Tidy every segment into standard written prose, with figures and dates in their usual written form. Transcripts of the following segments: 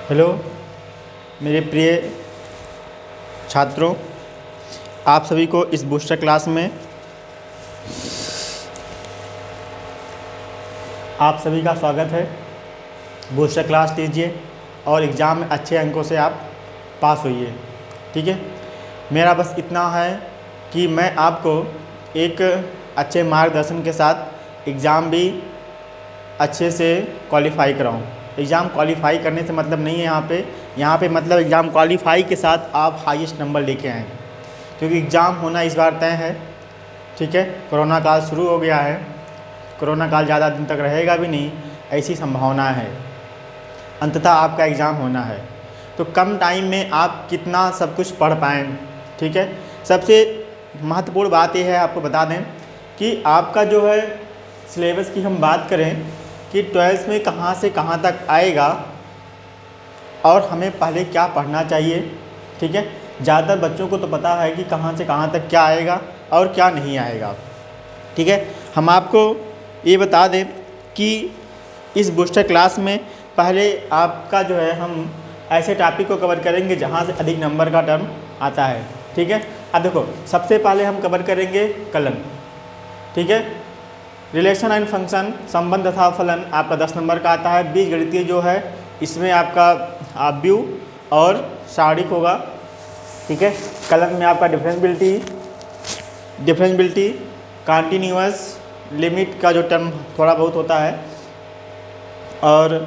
Hello मेरे प्रिय छात्रों, आप सभी को इस बूस्टर क्लास में आप सभी का स्वागत है। बूस्टर क्लास लीजिए और एग्ज़ाम में अच्छे अंकों से आप पास होइए। ठीक है, मेरा बस इतना है कि मैं आपको एक अच्छे मार्गदर्शन के साथ एग्ज़ाम भी अच्छे से क्वालिफाई कराऊँ। एग्ज़ाम क्वालिफाई करने से मतलब नहीं है यहाँ पे मतलब एग्ज़ाम क्वालिफाई के साथ आप हाईएस्ट नंबर लेके आएँ, क्योंकि एग्ज़ाम होना इस बार तय है। ठीक है, कोरोना काल शुरू हो गया है, कोरोना काल ज़्यादा दिन तक रहेगा भी नहीं, ऐसी संभावना है। अंततः आपका एग्ज़ाम होना है, तो कम टाइम में आप कितना सब कुछ पढ़ पाएँ। ठीक है, सबसे महत्वपूर्ण बात यह है, आपको बता दें कि आपका जो है सिलेबस की हम बात करें कि 12th में कहाँ से कहाँ तक आएगा और हमें पहले क्या पढ़ना चाहिए। ठीक है, ज़्यादातर बच्चों को तो पता है कि कहाँ से कहाँ तक क्या आएगा और क्या नहीं आएगा। ठीक है, हम आपको ये बता दें कि इस बूस्टर क्लास में पहले आपका जो है हम ऐसे टॉपिक को कवर करेंगे जहाँ से अधिक नंबर का टर्म आता है। ठीक है, अब देखो सबसे पहले हम कवर करेंगे कलन। ठीक है, रिलेशन एंड फंक्शन, संबंध तथा फलन आपका 10 नंबर का आता है। बीजगणितीय जो है इसमें आपका आव्यूह और सारणिक होगा। ठीक है, कलन में आपका डिफरेंशियबिलिटी, कॉन्टीन्यूअस, लिमिट का जो टर्म थोड़ा बहुत होता है, और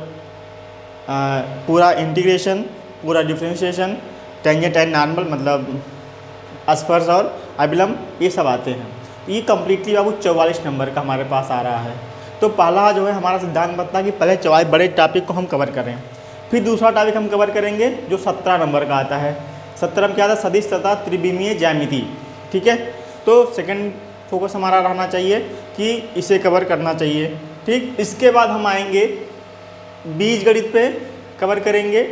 पूरा इंटीग्रेशन, पूरा डिफरेंशिएशन, टेंजेंट एंड नॉर्मल मतलब स्पर्श और अभिलंब, ये सब आते हैं। ये कम्प्लीटली बाबू 44 नंबर का हमारे पास आ रहा है। तो पहला जो है हमारा सिद्धांत बनता है कि पहले 44 बड़े टॉपिक को हम कवर करें, फिर दूसरा टॉपिक हम कवर करेंगे जो 17 नंबर का आता है। 17 में क्या आता है? सदिश तथा त्रिविमीय ज्यामिति। ठीक है, तो सेकंड फोकस हमारा रहना चाहिए कि इसे कवर करना चाहिए। ठीक, इसके बाद हम आएंगे बीजगणित पे कवर करेंगे,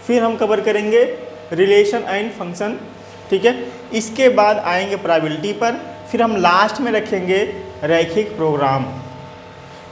फिर हम कवर करेंगे रिलेशन एंड फंक्शन। ठीक है, इसके बाद आएंगे प्रोबेबिलिटी पर, फिर हम लास्ट में रखेंगे रैखिक प्रोग्राम।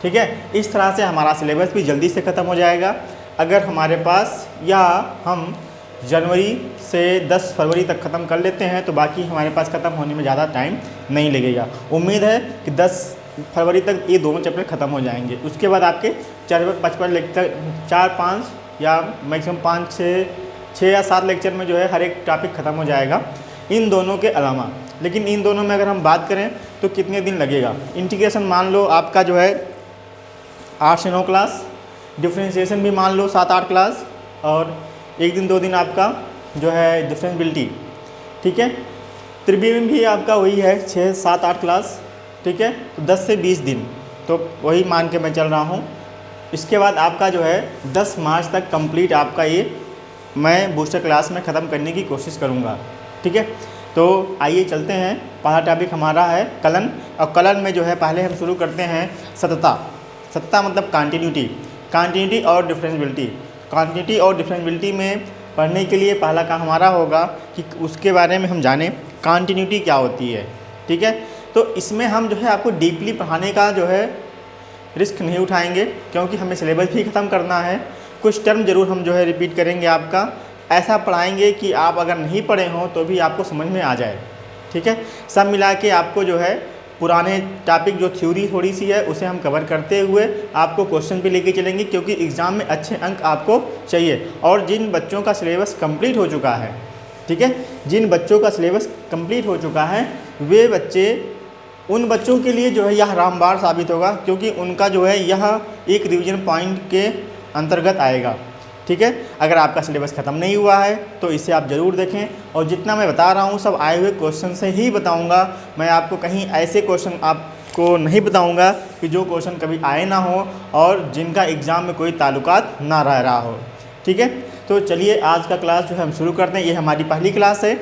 ठीक है, इस तरह से हमारा सिलेबस भी जल्दी से ख़त्म हो जाएगा। अगर हमारे पास या हम जनवरी से 10 फरवरी तक ख़त्म कर लेते हैं तो बाकी हमारे पास ख़त्म होने में ज़्यादा टाइम नहीं लगेगा। उम्मीद है कि 10 फरवरी तक ये दोनों चैप्टर ख़त्म हो जाएंगे। उसके बाद आपके 4-5 लेक्चर, 4-5 या मैक्सिमम 5-6 या 7 लेक्चर में जो है हर एक टॉपिक ख़त्म हो जाएगा इन दोनों के अलावा। लेकिन इन दोनों में अगर हम बात करें तो कितने दिन लगेगा? इंटीग्रेशन मान लो आपका जो है 8 से 9 क्लास, डिफ्रेंशिएशन भी मान लो 7-8 क्लास, और 1 दिन 2 दिन आपका जो है डिफरेंशियबिलिटी। ठीक है, त्रिविमीय भी आपका वही है 6-7-8 क्लास। ठीक है, तो 10 से 20 दिन, तो वही मान के मैं चल रहा हूँ। इसके बाद आपका जो है 10 मार्च तक कंप्लीट आपका ये मैं बूस्टर क्लास में ख़त्म करने की कोशिश करूँगा। ठीक है, तो आइए चलते हैं। पहला टॉपिक हमारा है कलन, और कलन में जो है पहले हम शुरू करते हैं सतता। सतता मतलब कॉन्टिन्यूटी और डिफरेंशियबिलिटी। कॉन्टिन्यूटी और डिफरेंशियबिलिटी में पढ़ने के लिए पहला काम हमारा होगा कि उसके बारे में हम जानें कॉन्टिन्यूटी क्या होती है। ठीक है, तो इसमें हम जो है आपको डीपली पढ़ाने का जो है रिस्क नहीं उठाएंगे, क्योंकि हमें सिलेबस भी ख़त्म करना है। कुछ टर्म ज़रूर हम जो है रिपीट करेंगे, आपका ऐसा पढ़ाएंगे कि आप अगर नहीं पढ़े हों तो भी आपको समझ में आ जाए। ठीक है, सब मिला के आपको जो है पुराने टॉपिक जो थ्योरी थोड़ी सी है उसे हम कवर करते हुए आपको क्वेश्चन पे लेके चलेंगे, क्योंकि एग्ज़ाम में अच्छे अंक आपको चाहिए। और जिन बच्चों का सिलेबस कंप्लीट हो चुका है, ठीक है, जिन बच्चों का सिलेबस कंप्लीट हो चुका है वे बच्चे, उन बच्चों के लिए जो है यह रामबाण साबित होगा, क्योंकि उनका जो है यह एक रिवीजन पॉइंट के अंतर्गत आएगा। ठीक है, अगर आपका सिलेबस ख़त्म नहीं हुआ है तो इसे आप ज़रूर देखें, और जितना मैं बता रहा हूँ सब आए हुए क्वेश्चन से ही बताऊँगा। मैं आपको कहीं ऐसे क्वेश्चन आपको नहीं बताऊँगा कि जो क्वेश्चन कभी आए ना हो और जिनका एग्ज़ाम में कोई ताल्लुकात ना रह रहा हो। ठीक है, तो चलिए आज का क्लास जो है हम शुरू करते हैं। ये हमारी पहली क्लास है।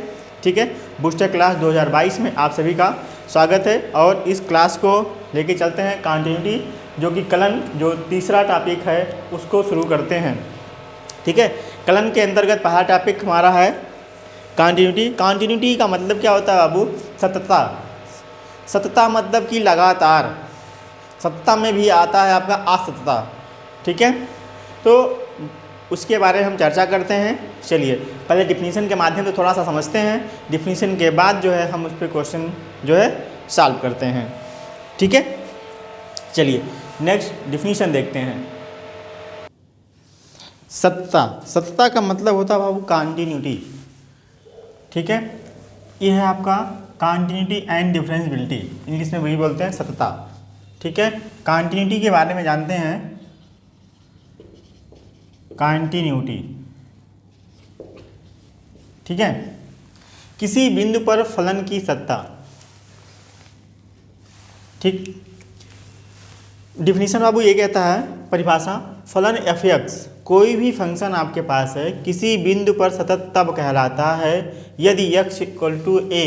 ठीक है, बूस्टर क्लास 2022 में आप सभी का स्वागत है, और इस क्लास को लेके चलते हैं कॉन्टिन्यूटी, जो कि कलन जो तीसरा टॉपिक है उसको शुरू करते हैं। ठीक है, कलन के अंतर्गत पहला टॉपिक हमारा है कॉन्टिन्यूटी। कॉन्टिन्यूटी का मतलब क्या होता है बाबू? सततता। सततता मतलब कि लगातार। सततता में भी आता है आपका असततता। ठीक है, तो उसके बारे में हम चर्चा करते हैं। चलिए पहले डिफिनीशन के माध्यम से थोड़ा सा समझते हैं, डिफिनीशन के बाद जो है हम उस पर क्वेश्चन जो है सॉल्व करते हैं। ठीक है, चलिए नेक्स्ट डिफिनीशन देखते हैं। सत्ता, सत्ता का मतलब होता है बाबू कंटिन्यूटी। ठीक है, ये है आपका कंटिन्यूटी एंड डिफरेंशियबिलिटी, इंग्लिश में वही बोलते हैं सत्ता। ठीक है, कंटिन्यूटी के बारे में जानते हैं, कंटिन्यूटी। ठीक है, किसी बिंदु पर फलन की सत्ता। ठीक, डिफिनीशन बाबू ये कहता है, परिभाषा, फलन f(x) कोई भी फंक्शन आपके पास है किसी बिंदु पर सतत तब कहलाता है यदि x = a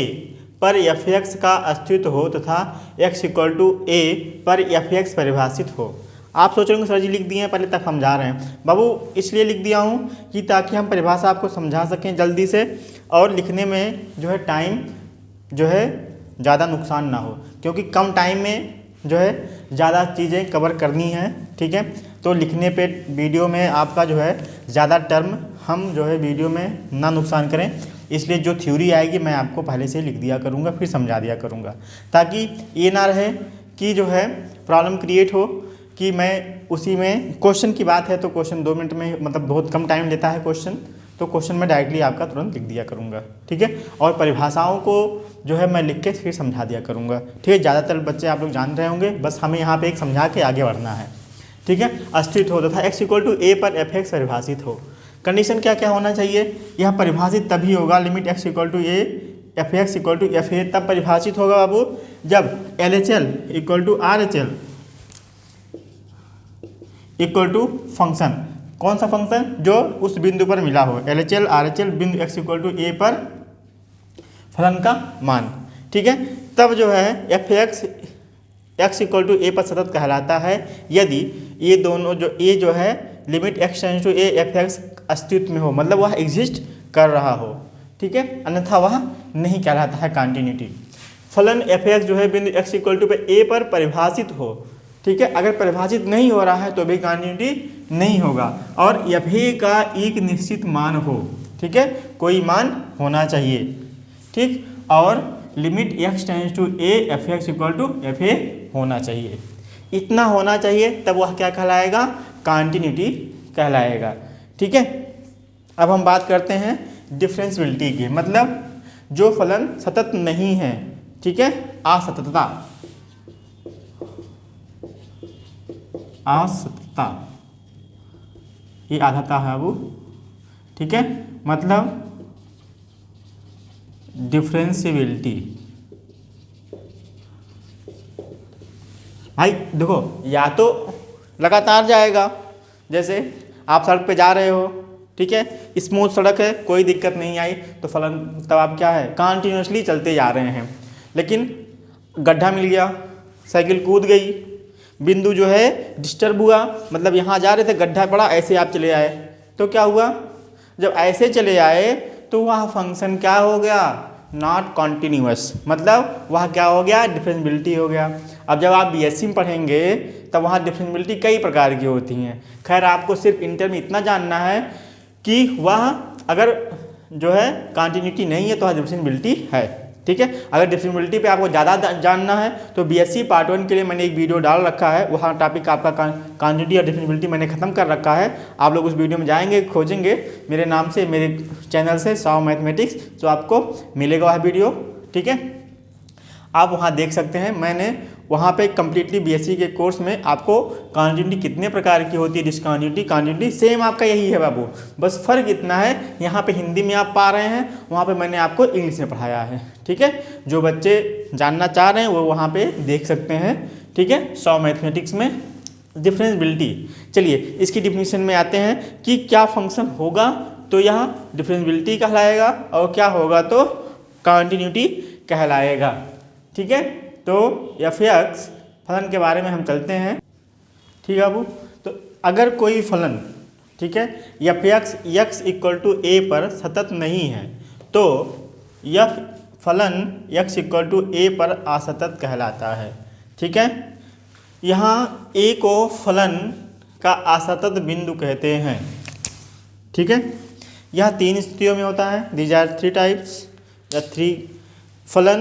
पर f(x) का अस्तित्व हो तथा x = a पर f(x) परिभाषित हो। आप सोच रहे होंगे सर जी लिख दिए हैं, पहले तक हम जा रहे हैं। बाबू इसलिए लिख दिया हूँ कि ताकि हम परिभाषा आपको समझा सकें जल्दी से, और लिखने में जो है टाइम जो है ज़्यादा नुकसान ना हो, क्योंकि कम टाइम में जो है ज़्यादा चीज़ें कवर करनी है। ठीक है, तो लिखने पे वीडियो में आपका जो है ज़्यादा टर्म हम जो है वीडियो में ना नुकसान करें, इसलिए जो थ्योरी आएगी मैं आपको पहले से लिख दिया करूँगा, फिर समझा दिया करूँगा, ताकि ये ना रहे कि जो है प्रॉब्लम क्रिएट हो कि मैं उसी में, क्वेश्चन की बात है तो क्वेश्चन 2 मिनट में, मतलब बहुत कम टाइम लेता है क्वेश्चन, तो क्वेश्चन में डायरेक्टली आपका तुरंत लिख दिया करूँगा। ठीक है, और परिभाषाओं को जो है मैं लिख के फिर समझा दिया करूँगा। ठीक है, ज़्यादातर बच्चे आप लोग जान रहे होंगे, बस हमें यहाँ पे एक समझा के आगे बढ़ना है। ठीक है, अस्तित्व हो तथा x = a पर f(x) परिभाषित हो। कंडीशन क्या क्या होना चाहिए, यह परिभाषित तभी होगा, limit x = a f(x) = fa तब परिभाषित होगा बाबू जब LHL = RHL = फंक्शन, कौन सा फंक्शन, जो उस बिंदु पर मिला हो, LHL RHL बिंदु x = a पर फलन का मान। ठीक है, तब जो है f(x) x = a पर सतत कहलाता है यदि ये दोनों जो a जो है लिमिट x → a f(x) अस्तित्व में हो, मतलब वह एग्जिस्ट कर रहा हो। ठीक है, अन्यथा वह नहीं कहलाता है कंटिन्यूटी। फलन f(x) जो है बिंदु x = a पर परिभाषित हो। ठीक है, अगर परिभाषित नहीं हो रहा है तो भी कंटिन्यूटी नहीं होगा, और fa का एक निश्चित मान हो। ठीक है, कोई मान होना चाहिए। ठीक, और limit x → a f(x) = fa होना चाहिए, इतना होना चाहिए, तब वह क्या कहलाएगा, कंटिन्यूटी कहलाएगा। ठीक है, अब हम बात करते हैं डिफरेंशियबिलिटी की, मतलब जो फलन सतत नहीं है। ठीक है, असततता, असततता ये आधाता है वो। ठीक है, मतलब डिफरेंशियबिलिटी। भाई देखो, या तो लगातार जाएगा, जैसे आप सड़क पे जा रहे हो, ठीक है, स्मूथ सड़क है, कोई दिक्कत नहीं आई, तो फलन तब आप क्या है, कंटिन्यूसली चलते जा रहे हैं। लेकिन गड्ढा मिल गया, साइकिल कूद गई, बिंदु जो है डिस्टर्ब हुआ, मतलब यहाँ जा रहे थे, गड्ढा पड़ा, ऐसे आप चले आए, तो क्या हुआ, जब ऐसे चले आए तो वह फंक्शन क्या हो गया, नॉट कॉन्टिन्यूअस, मतलब वह क्या हो गया, डिफरेंशियबिलिटी हो गया। अब जब आप बीएससी में पढ़ेंगे तब वहाँ डिफरेंशियबिलिटी कई प्रकार की होती हैं। खैर आपको सिर्फ इंटर में इतना जानना है कि वह अगर जो है कंटिन्यूटी नहीं है तो वह डिफरेंशियबिलिटी है। ठीक है, अगर डिफरेंशियबिलिटी पे आपको ज़्यादा जानना है तो बीएससी पार्ट 1 के लिए मैंने एक वीडियो डाल रखा है, वहाँ टॉपिक आपका कंटिन्यूटी और डिफरेंशियबिलिटी मैंने ख़त्म कर रखा है। आप लोग उस वीडियो में जाएंगे, खोजेंगे मेरे नाम से, मेरे चैनल से, साव मैथमेटिक्स, तो आपको मिलेगा वह वीडियो। ठीक है, आप वहाँ देख सकते हैं। मैंने वहाँ पे कम्प्लीटली बीएससी के कोर्स में आपको कंटिन्यूटी कितने प्रकार की होती है, डिसकंटिन्यूटी, कंटिन्यूटी सेम आपका यही है बाबू, बस फ़र्क इतना है यहाँ पे हिंदी में आप पा रहे हैं, वहाँ पे मैंने आपको इंग्लिश में पढ़ाया है। ठीक है, जो बच्चे जानना चाह रहे हैं वो वहाँ पे देख सकते हैं। ठीक है, साव मैथमेटिक्स में डिफरेंशियबिलिटी। चलिए इसकी डिफिनीशन में आते हैं कि क्या फंक्शन होगा तो यहाँ डिफरेंशियबिलिटी कहलाएगा, और क्या होगा तो कंटिन्यूटी कहलाएगा। ठीक है, तो f(x) फलन के बारे में हम चलते हैं। ठीक है बाबू, तो अगर कोई फलन, ठीक है, f(x) x = a पर सतत नहीं है तो यह फलन x = a पर असतत कहलाता है। ठीक है, यहाँ a को फलन का असतत बिंदु कहते हैं। ठीक है, यह 3 स्थितियों में होता है। दीज आर 3 टाइप्स या 3 फलन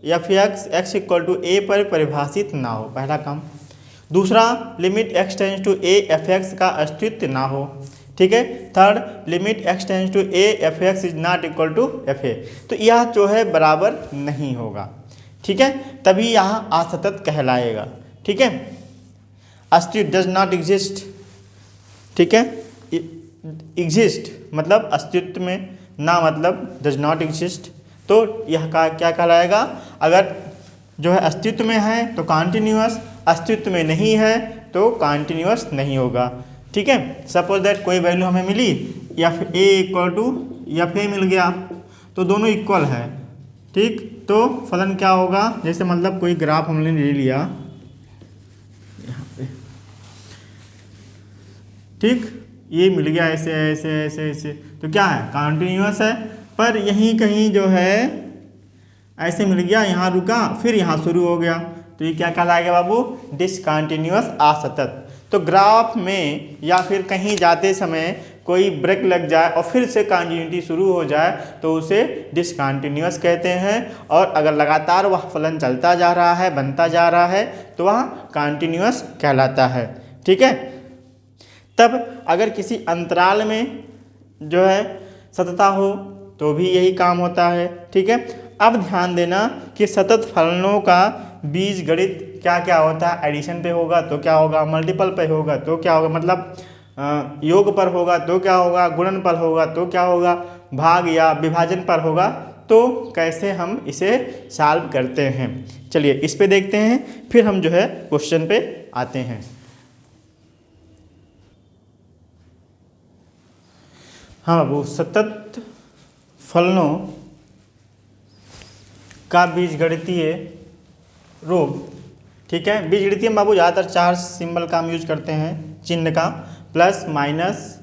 f x equal to a पर परिभाषित ना हो, पहला काम। दूसरा, limit x tends to a f x का अस्तित्व ना हो, ठीक है। Third, limit x tends to a f x is not equal to f a, तो यह जो है बराबर नहीं होगा, ठीक है, तभी यह असतत कहलाएगा, ठीक है। अस्तित्व डज नॉट एग्जिस्ट, ठीक है, एग्जिस्ट मतलब अस्तित्व में, ना मतलब डज नॉट एग्जिस्ट, तो यह क्या कहलाएगा? अगर जो है अस्तित्व में है तो कॉन्टिन्यूअस, अस्तित्व में नहीं है तो कॉन्टिन्यूअस नहीं होगा, ठीक है। सपोज दैट कोई वैल्यू हमें मिली f a equal to f a मिल गया, तो दोनों इक्वल है, ठीक, तो फलन क्या होगा? जैसे मतलब कोई ग्राफ हमने ले लिया यहाँ पे, ठीक, ये मिल गया ऐसे ऐसे ऐसे ऐसे, तो क्या है? कॉन्टिन्यूअस है। पर यहीं कहीं जो है ऐसे मिल गया, यहाँ रुका, फिर यहाँ शुरू हो गया, तो ये क्या कहलाएगा बाबू? डिसकंटिन्यूअस असतत। तो ग्राफ में या फिर कहीं जाते समय कोई ब्रेक लग जाए और फिर से कंटिन्यूटी शुरू हो जाए तो उसे डिसकंटिन्यूअस कहते हैं, और अगर लगातार वह फलन चलता जा रहा है, बनता जा रहा है, तो वह कंटिन्यूअस कहलाता है, ठीक है। तब अगर किसी अंतराल में जो है सततता हो तो भी यही काम होता है, ठीक है। अब ध्यान देना कि सतत फलनों का बीजगणित क्या क्या होता है? एडिशन पे होगा तो क्या होगा? मल्टीपल पे होगा तो क्या होगा? मतलब योग पर होगा तो क्या होगा? गुणन पर होगा तो क्या होगा? भाग या विभाजन पर होगा, तो कैसे हम इसे सॉल्व करते हैं, चलिए इस पे देखते हैं, फिर हम जो है क्वेश्चन पे आते हैं। हाँ बाबू, सतत फलनों का बीजगणितीय रूप, ठीक है। बीजगणितीय में बाबू ज़्यादातर 4 सिंबल का हम यूज करते हैं, चिन्ह का, प्लस माइनस,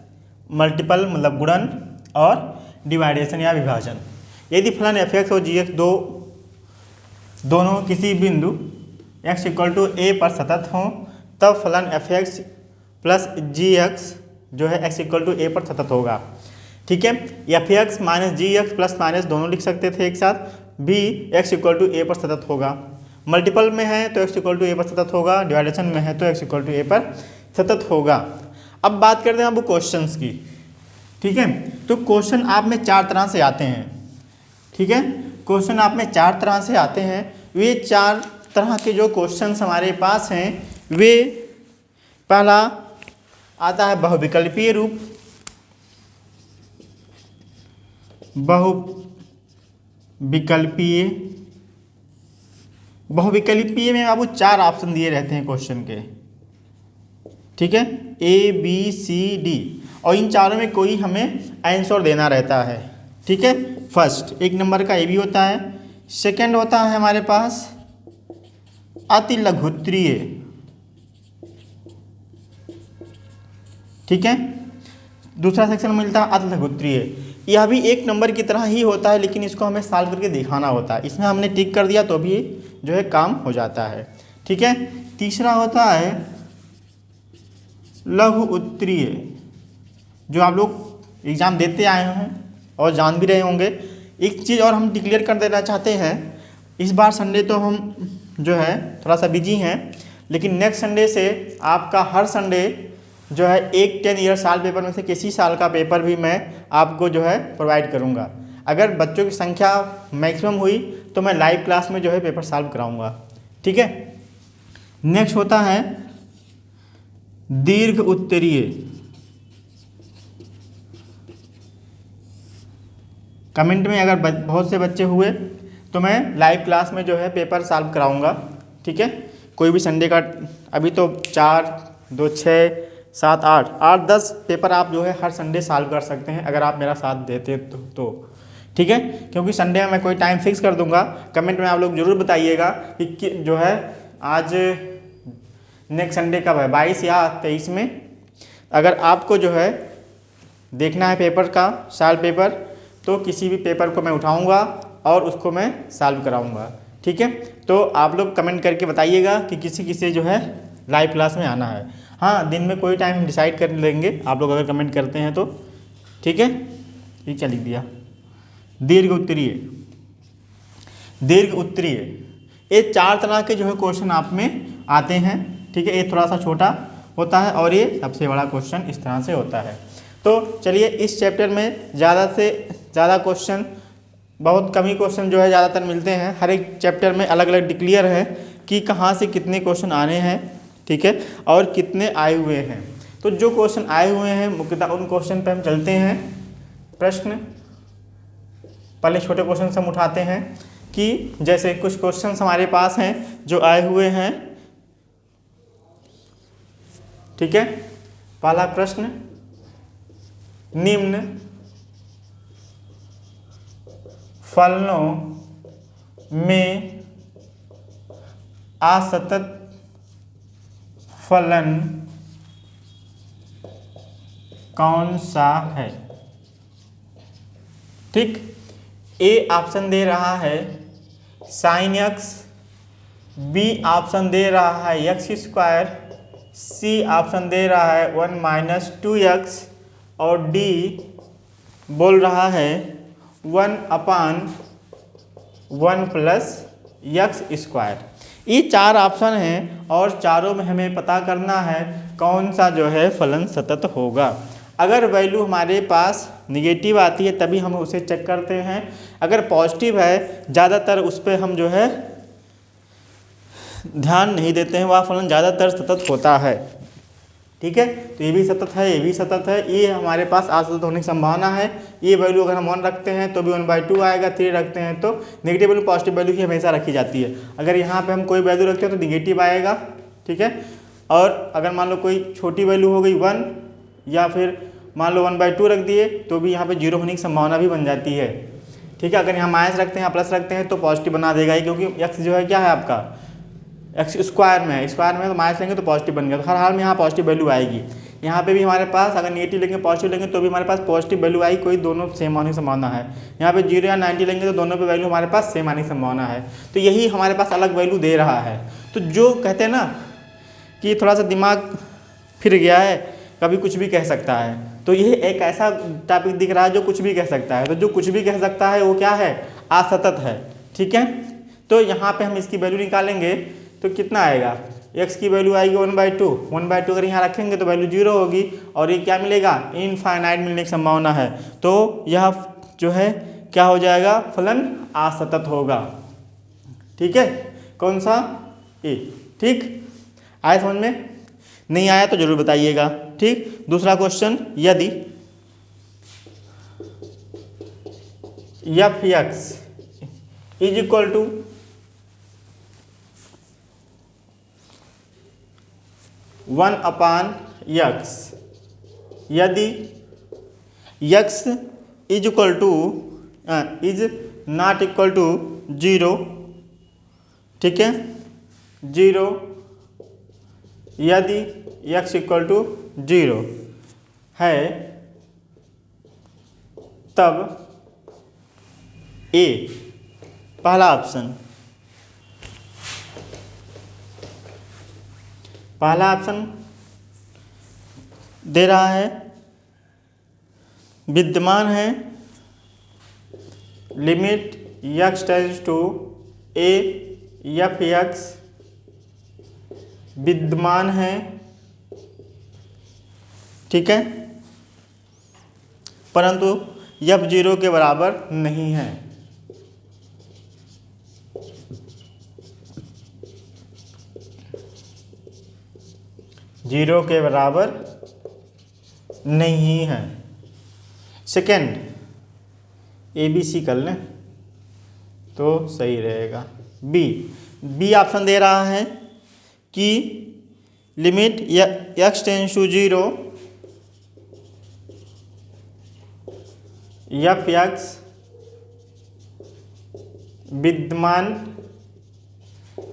मल्टीपल मतलब गुणन, और डिवाइडेशन या विभाजन। यदि फलन एफ एक्स और जी एक्स दोनों किसी बिंदु x इक्वल टू ए पर सतत हों, तब फलन एफ एक्स प्लस जी एक्स जो है x इक्वल टू ए पर सतत होगा, ठीक है। एफ एक्स माइनस जी एक्स प्लस माइनस दोनों लिख सकते थे एक साथ, भी x इक्वल टू ए पर सतत होगा। मल्टीपल में है तो x इक्वल टू ए पर सतत होगा, डिवाइडेशन में है तो x इक्वल टू ए पर सतत होगा। अब बात करते हैं अब क्वेश्चंस की, ठीक है। तो क्वेश्चन आप में 4 तरह से आते हैं, ठीक है। क्वेश्चन आप में 4 तरह से आते हैं। वे 4 तरह के जो क्वेश्चंस हमारे पास हैं, वे पहला आता है बहुविकल्पीय रूप। बहुविकल्पीय में आपको 4 ऑप्शन दिए रहते हैं क्वेश्चन के, ठीक है, ए बी सी डी, और इन चारों में कोई हमें आंसर देना रहता है, ठीक है। फर्स्ट 1 नंबर का ए बी होता है। सेकंड होता है हमारे पास अति लघुत्तरीय, ठीक है। दूसरा सेक्शन मिलता है अति लघुत्तरीय। यह भी 1 नंबर की तरह ही होता है, लेकिन इसको हमें सॉल्व करके दिखाना होता है। इसमें हमने टिक कर दिया तो भी जो है काम हो जाता है, ठीक है। तीसरा होता है लघु उत्तरीय, जो आप लोग एग्ज़ाम देते आए हैं और जान भी रहे होंगे। एक चीज़ और हम डिक्लेयर कर देना चाहते हैं, इस बार संडे तो हम जो है थोड़ा सा बिजी हैं, लेकिन नेक्स्ट संडे से आपका हर संडे जो है 1 10 ईयर साल पेपर में से किसी साल का पेपर भी मैं आपको जो है प्रोवाइड करूँगा। अगर बच्चों की संख्या मैक्सिमम हुई तो मैं लाइव क्लास में जो है पेपर सॉल्व कराऊँगा, ठीक है। नेक्स्ट होता है दीर्घ उत्तरीय। कमेंट में अगर बहुत से बच्चे हुए तो मैं लाइव क्लास में जो है पेपर सॉल्व कराऊँगा, ठीक है। कोई भी संडे का, अभी तो 4 2 6 7 8 10 पेपर आप जो है हर संडे सॉल्व कर सकते हैं, अगर आप मेरा साथ देते तो ठीक है। क्योंकि संडे में मैं कोई टाइम फिक्स कर दूंगा। कमेंट में आप लोग ज़रूर बताइएगा कि जो है आज नेक्स्ट संडे कब है, 22 या 23 में। अगर आपको जो है देखना है पेपर का साल पेपर, तो किसी भी पेपर को मैं उठाऊँगा और उसको मैं सॉल्व कराऊँगा, ठीक है। तो आप लोग कमेंट करके बताइएगा कि किसी जो है लाइव क्लास में आना है। हाँ, दिन में कोई टाइम डिसाइड कर लेंगे आप लोग अगर कमेंट करते हैं तो, ठीक है, ये क्या लिख दिया, दीर्घ उत्तरीय। दीर्घ उत्तरीय, ये 4 तरह के जो है क्वेश्चन आप में आते हैं। ठीक है, ये थोड़ा सा छोटा होता है और ये सबसे बड़ा क्वेश्चन इस तरह से होता है। तो चलिए इस चैप्टर में ज़्यादा से ज़्यादा क्वेश्चन, बहुत कम ही क्वेश्चन जो है ज़्यादातर मिलते हैं। हर एक चैप्टर में अलग अलग डिक्लेयर है कि कहाँ से कितने क्वेश्चन आने हैं, ठीक है, और कितने आए हुए हैं। तो जो क्वेश्चन आए हुए हैं मुख्यतः उन क्वेश्चन पे हम चलते हैं। प्रश्न पहले छोटे क्वेश्चन से हम उठाते हैं कि जैसे कुछ क्वेश्चन हमारे पास हैं जो आए हुए हैं। ठीक है, पहला प्रश्न, निम्न फलनों में असतत फलन कौन सा है। ठीक, ए ऑप्शन दे रहा है साइन एक्स, बी ऑप्शन दे रहा है एक्स स्क्वायर, सी ऑप्शन दे रहा है 1 माइनस 2x और डी बोल रहा है 1/1 प्लस एक्स स्क्वायर। ये 4 ऑप्शन हैं और चारों में हमें पता करना है कौन सा जो है फलन सतत होगा। अगर वैल्यू हमारे पास निगेटिव आती है तभी हम उसे चेक करते हैं, अगर पॉजिटिव है ज़्यादातर उस पर हम जो है ध्यान नहीं देते हैं, वह फलन ज़्यादातर सतत होता है। ठीक है, तो ये भी सतत है, ये भी सतत है, ये हमारे पास असतत होने की संभावना है। ये वैल्यू अगर हम 1 रखते हैं तो भी 1/2 आएगा, 3 रखते हैं तो नेगेटिव वैल्यू पॉजिटिव वैल्यू की हमेशा रखी जाती है। अगर यहाँ पे हम कोई वैल्यू रखते हैं तो निगेटिव आएगा। ठीक है, और अगर मान लो कोई छोटी वैल्यू हो गई 1 या फिर मान लो 1/2 रख दिए तो भी यहाँ पे 0 होने की संभावना भी बन जाती है। ठीक है, अगर यहाँ माइनस रखते हैं या प्लस रखते हैं तो पॉजिटिव बना देगा ही, क्योंकि एक्स जो है क्या है आपका एक्स स्क्वायर में है, स्क्वायर में तो माइनस लेंगे तो पॉजिटिव बन गया, तो हर हाल में यहाँ पॉजिटिव वैल्यू आएगी। यहाँ पे भी हमारे पास अगर नेगेटिव लेंगे पॉजिटिव लेंगे तो भी हमारे पास पॉजिटिव वैल्यू आई, कोई दोनों सेम आने की संभावना है। यहाँ पे 0 या 90 लेंगे तो दोनों पे वैल्यू हमारे पास सेम आने की संभावना है। तो यही हमारे पास अलग वैल्यू दे रहा है। तो जो कहते हैं ना कि थोड़ा सा दिमाग फिर गया है, कभी कुछ भी कह सकता है, तो ये एक ऐसा टॉपिक दिख रहा है जो कुछ भी कह सकता है। तो जो कुछ भी कह सकता है वो क्या है, असतत है। ठीक है, तो यहाँ पे हम इसकी वैल्यू निकालेंगे तो कितना आएगा, x की वैल्यू आएगी 1/2, 1/2 अगर यहाँ रखेंगे तो वैल्यू 0 होगी और ये क्या मिलेगा, इनफाइनाइट मिलने की संभावना है। तो यह जो है क्या हो जाएगा, फलन असतत होगा। ठीक है, कौन सा, ए। ठीक, आया समझ में, नहीं आया तो जरूर बताइएगा। ठीक, दूसरा क्वेश्चन, यदि f(x) is equal to 1/x, यदि x is equal to is not equal to 0, ठीक है, 0, यदि x इक्वल टू 0 है तब ए, पहला ऑप्शन, पहला ऑप्शन दे रहा है विद्यमान है limit x tends to a f(x) विद्यमान है। ठीक है, परंतु f 0 के बराबर नहीं है। जीरो के बराबर नहीं है। सेकेंड, ABC कर लें तो सही रहेगा। बी ऑप्शन दे रहा है कि limit x tends to 0 f(x) विद्यमान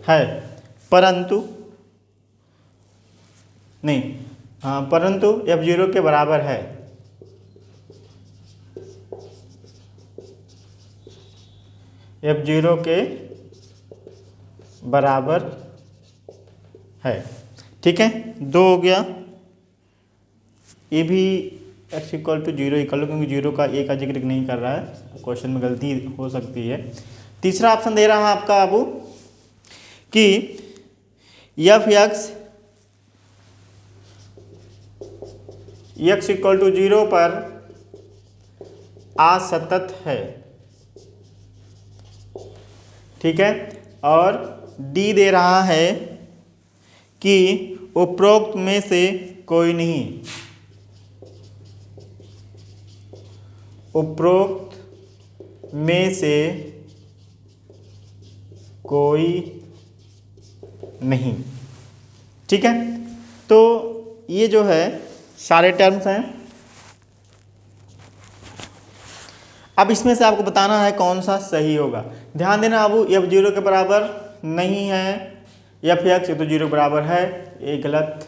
है, परंतु नहीं, हाँ, परंतु f 0 के बराबर है। f 0 के बराबर है। ठीक है, 2 हो गया। ये भी x equal to zero equal to, क्योंकि जीरो का ए का जिक्र नहीं कर रहा है, क्वेश्चन में गलती हो सकती है। तीसरा ऑप्शन दे रहा हूँ आपका बाबू कि f x equal to zero पर असतत है, ठीक है। और डी दे रहा है कि उपरोक्त में से कोई नहीं, उपरोक्त में से कोई नहीं, ठीक है। तो ये जो है सारे टर्म्स हैं। अब इसमें से आपको बताना है कौन सा सही होगा। ध्यान देना बाबू, एफ जीरो के बराबर नहीं है, एफ एक्स तो जीरो बराबर है, ये गलत।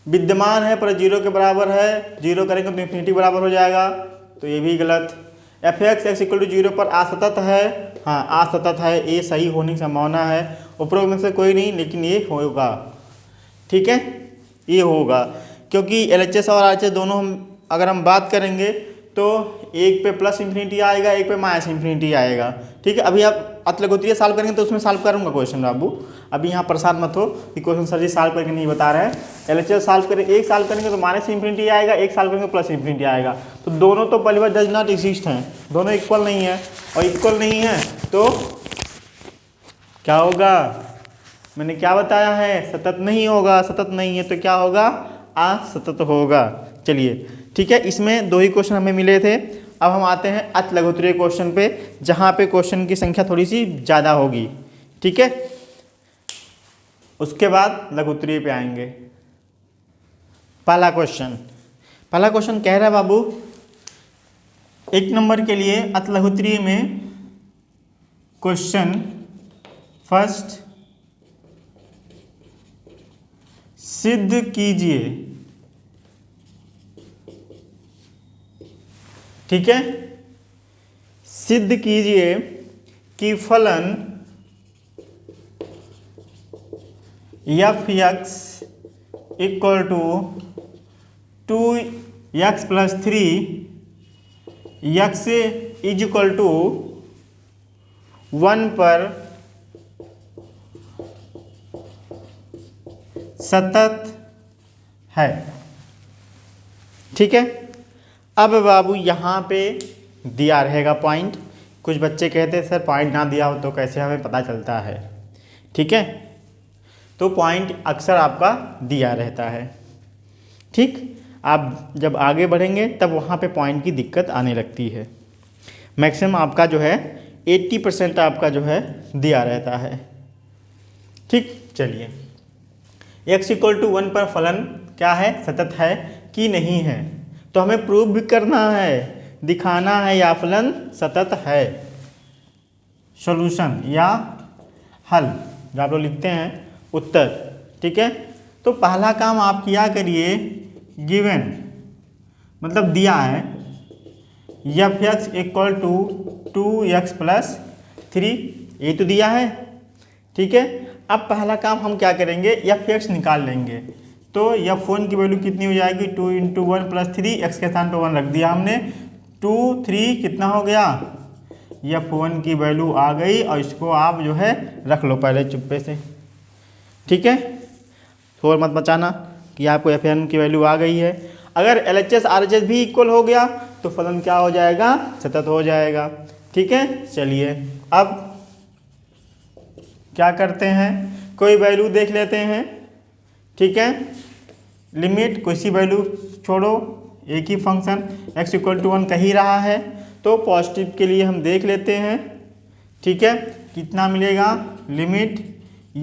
विद्यमान है पर जीरो के बराबर है, जीरो करेंगे तो इन्फिनिटी बराबर हो जाएगा, तो ये भी गलत। F x equal to zero पर असतत है, हाँ असतत है, ये सही होने की संभावना है। उपरोक्त में से कोई नहीं, लेकिन ये होगा, ठीक है, ये होगा। क्योंकि एलएचएस और आरएचएस दोनों अगर हम बात करेंगे तो एक पे प्लस इन्फिनिटी आएगा, एक पे माइनस इन्फिनिटी आएगा, ठीक है। अभी आप अतलगोत्रीय सॉल्व करेंगे तो उसमें सॉल्व करूंगा क्वेश्चन बाबू, अभी यहाँ परेशान मत हो कि क्वेश्चन सर जी सॉल्व करके नहीं बता रहे हैं। एलएचएस सॉल्व करें, एक सॉल्व करेंगे तो माइनस इन्फिनिटी आएगा, एक सॉल्व करेंगे प्लस इन्फिनिटी आएगा, तो दोनों तो पहली बार डज नॉट एग्जिस्ट हैं, दोनों इक्वल नहीं है, और इक्वल नहीं है तो क्या होगा, मैंने क्या बताया है, सतत नहीं होगा, सतत नहीं है तो क्या होगा, असतत होगा। चलिए ठीक है, इसमें दो ही क्वेश्चन हमें मिले थे। अब हम आते हैं अत लघुत्तरीय क्वेश्चन पे, जहाँ पे क्वेश्चन की संख्या थोड़ी सी ज़्यादा होगी, ठीक है। उसके बाद लघुत्तरीय पे आएंगे। पहला क्वेश्चन कह रहा है बाबू, एक नंबर के लिए अत लघुत्तरीय में क्वेश्चन फर्स्ट सिद्ध कीजिए, ठीक है, सिद्ध कीजिए कि फलन f x equal to 2x plus 3 x is equal to 1 पर सतत है, ठीक है। अब बाबू यहाँ पे दिया रहेगा पॉइंट, कुछ बच्चे कहते हैं सर पॉइंट ना दिया हो तो कैसे हमें पता चलता है, ठीक है, तो पॉइंट अक्सर आपका दिया रहता है, ठीक। आप जब आगे बढ़ेंगे तब वहाँ पे पॉइंट की दिक्कत आने लगती है। मैक्सिमम आपका जो है 80% आपका जो है दिया रहता है, ठीक। चलिए, x इक्वल टू 1 पर फलन क्या है, सतत है कि नहीं है, तो हमें प्रूव भी करना है, दिखाना है या फलन सतत है। सॉल्यूशन या हल जो आप लोग लिखते हैं उत्तर, ठीक है। तो पहला काम आप किया करिए, गिवन मतलब दिया है f x equal to 2x plus 3, ये तो दिया है, ठीक है। अब पहला काम हम क्या करेंगे, एफ एक्स निकाल लेंगे, तो f1 की वैल्यू कितनी हो जाएगी, 2 × 1 प्लस 3, एक्स के स्थान पर 1 रख दिया हमने, 2 3 कितना हो गया, f1 की वैल्यू आ गई, और इसको आप जो है रख लो पहले चुप्पे से, ठीक है, शोर मत मचाना कि आपको f1 की वैल्यू आ गई है। अगर LHS RHS भी इक्वल हो गया तो फलन क्या हो जाएगा, सतत हो जाएगा, ठीक है। चलिए अब क्या करते हैं, कोई वैल्यू देख लेते हैं, ठीक है। लिमिट कोई सी वैल्यू छोड़ो, एक ही फंक्शन x इक्वल टू 1 कही रहा है, तो पॉजिटिव के लिए हम देख लेते हैं, ठीक है। कितना मिलेगा, limit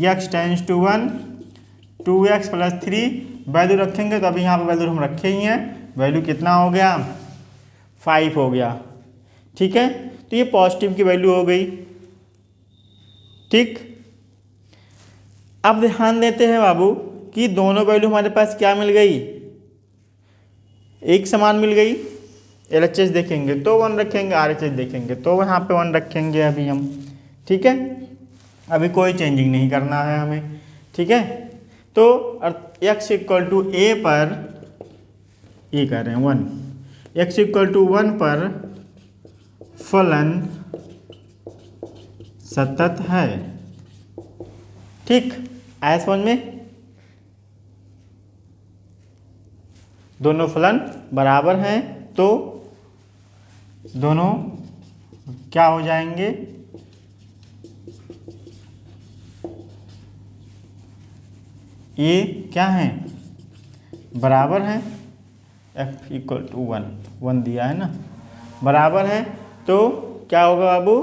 x tends to 1 2x plus 3, value रखेंगे तो अभी यहाँ पर वैल्यू हम रखे ही हैं, वैल्यू कितना हो गया, 5 हो गया, ठीक है। तो ये पॉजिटिव की वैल्यू हो गई, ठीक। अब ध्यान देते हैं बाबू कि दोनों वैल्यू हमारे पास क्या मिल गई, एक समान मिल गई। LHS देखेंगे तो 1 रखेंगे, RHS देखेंगे तो यहाँ पे 1 रखेंगे अभी हम, ठीक है। अभी कोई चेंजिंग नहीं करना है हमें, ठीक है। तो x इक्वल टू a पर ये कर रहे हैं 1, x इक्वल टू 1 पर फलन सतत है। ठीक, आया समझ में? दोनों फलन बराबर हैं तो दोनों क्या हो जाएंगे, ये क्या हैं, बराबर हैं। f इक्वल टू 1 दिया है ना, बराबर है तो क्या होगा बाबू,